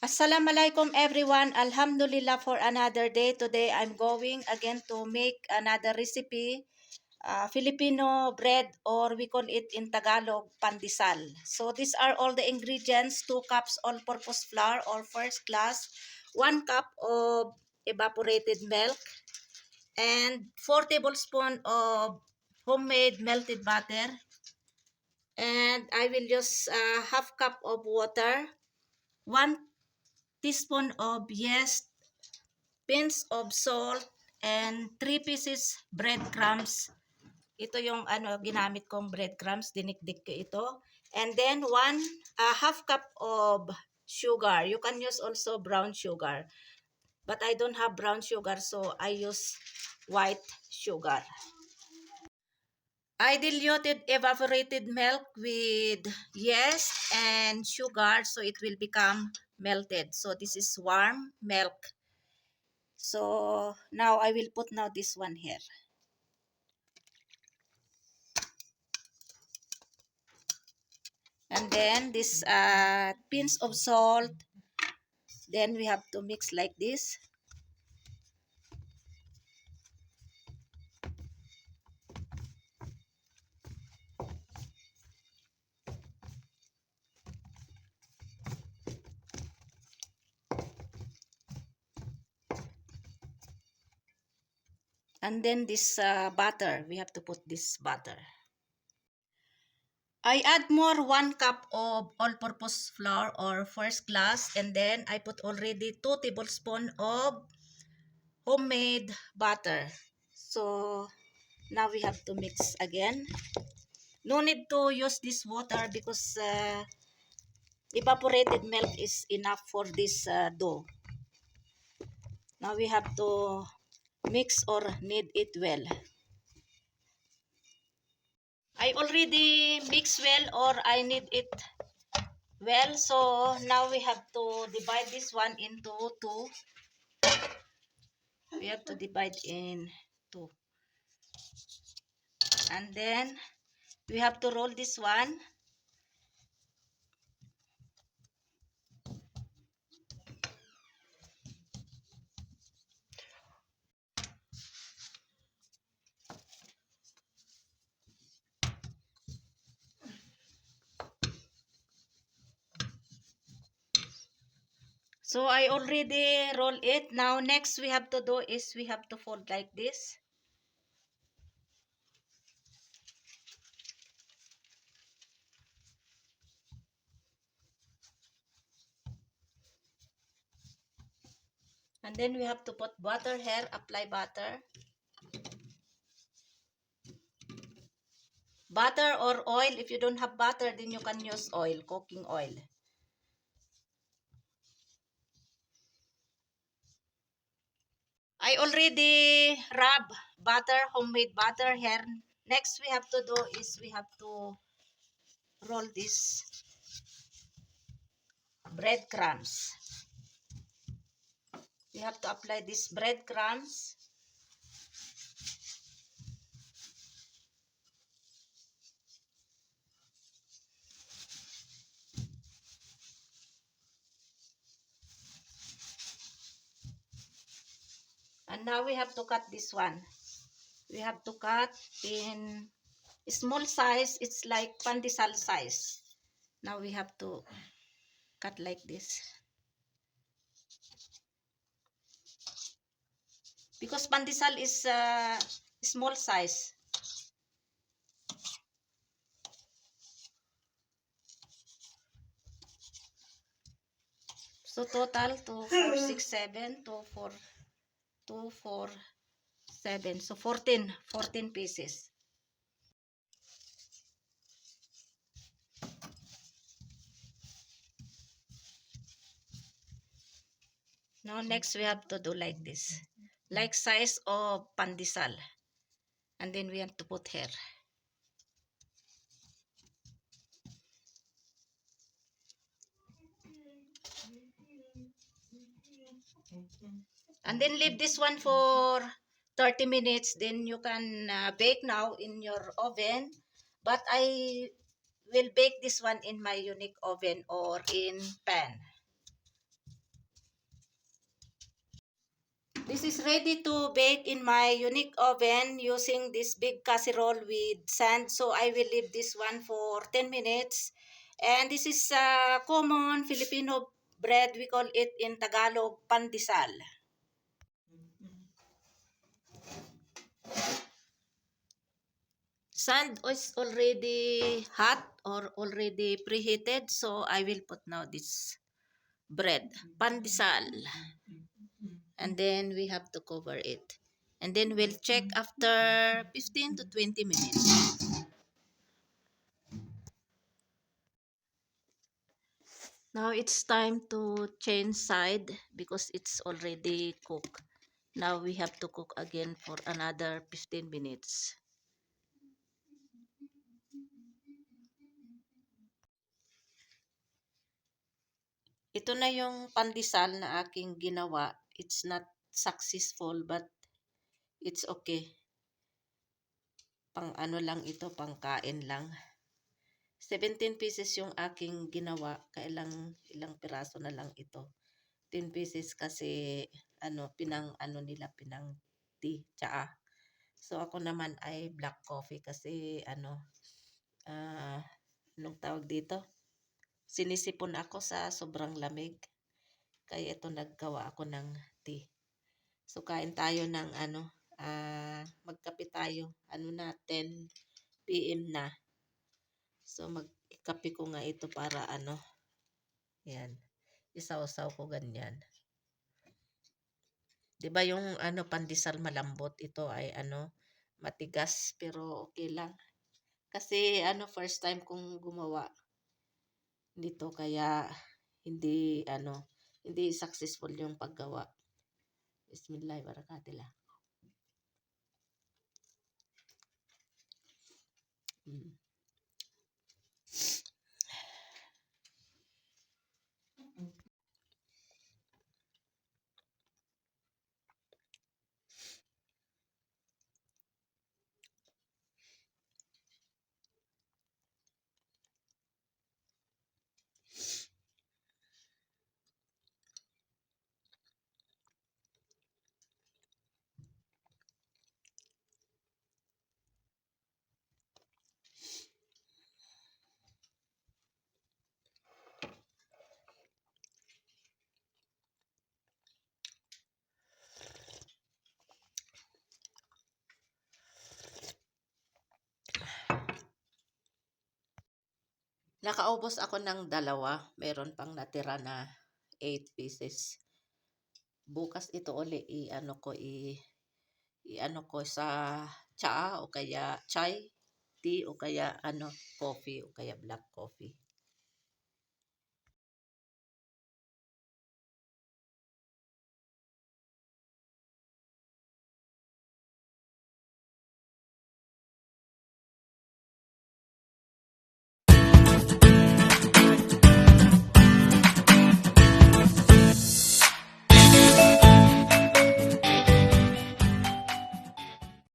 Assalamualaikum everyone. Alhamdulillah for another day. Today I'm going again to make another recipe, Filipino bread, or we call it in Tagalog, pandesal. So these are all the ingredients: 2 cups all-purpose flour or first class, 1 cup of evaporated milk, and 4 tablespoons of homemade melted butter. And I will use half cup of water, 1 teaspoon of yeast, pinch of salt, and 3 pieces breadcrumbs. Ito yung ginamit kong breadcrumbs, dinikdik ko ito. And then half cup of sugar. You can use also brown sugar. But I don't have brown sugar, so I use white sugar. I diluted evaporated milk with yeast and sugar so it will become melted. So this is warm milk. So now I will put this one here. And then this pinch of salt. Then we have to mix like this. And then this butter. We have to put this butter. I add more 1 cup of all-purpose flour or first class, and then I put already 2 tablespoons of homemade butter. So now we have to mix again. No need to use this water because evaporated milk is enough for this dough. Now we have to mix or knead it well. I already mix well or I knead it well. So now we have to divide this one into 2. We have to divide in 2. And then we have to roll this one. So I already roll it. Now next we have to do is we have to fold like this. And then we have to put butter here, apply butter. Butter or oil. If you don't have butter, then you can use oil, cooking oil. I already rub butter, homemade butter here. Next we have to do is we have to roll this breadcrumbs. We have to apply this breadcrumbs. And now we have to cut this one. We have to cut in small size. It's like pandesal size. Now we have to cut like this. Because pandesal is small size. So total 2, 4, 6, 7, 2, 4, 2, 4, 7. So 14 pieces. Now next we have to do like this. Like size of pandesal. And then we have to put here. And then leave this one for 30 minutes. Then you can bake now in your oven. But I will bake this one in my unique oven or in pan. This is ready to bake in my unique oven using this big casserole with sand. So I will leave this one for 10 minutes. And this is common Filipino bread. We call it in Tagalog, pandesal. Sand is already hot or already preheated. So I will put now this bread, pandesal. And then we have to cover it. And then we'll check after 15 to 20 minutes. Now it's time to change side because it's already cooked. Now we have to cook again for another 15 minutes. Ito na yung pandesal na aking ginawa. It's not successful but it's okay. Pang ano lang ito, pang kain lang. 17 pieces yung aking ginawa. Ilang piraso na lang ito. 10 pieces kasi pinang pinang tea, tsaa. So ako naman ay black coffee kasi anong tawag dito? Sinisipon ako sa sobrang lamig. Kaya ito naggawa ako ng tea. So kain tayo ng magkape tayo. 10 PM na. So magkape ko nga ito para yan. Isaw-saw ko ganyan. 'Di ba yung pandesal malambot, ito ay matigas pero okay lang. Kasi first time kong gumawa nito kaya hindi hindi successful yung paggawa. Bismillahirrahmanirrahim. Mm. Nakaubos ako ng 2, meron pang natira na 8 pieces. Bukas ito uli i-ano ko sa tsaa o kaya chai, tea o kaya coffee o kaya black coffee.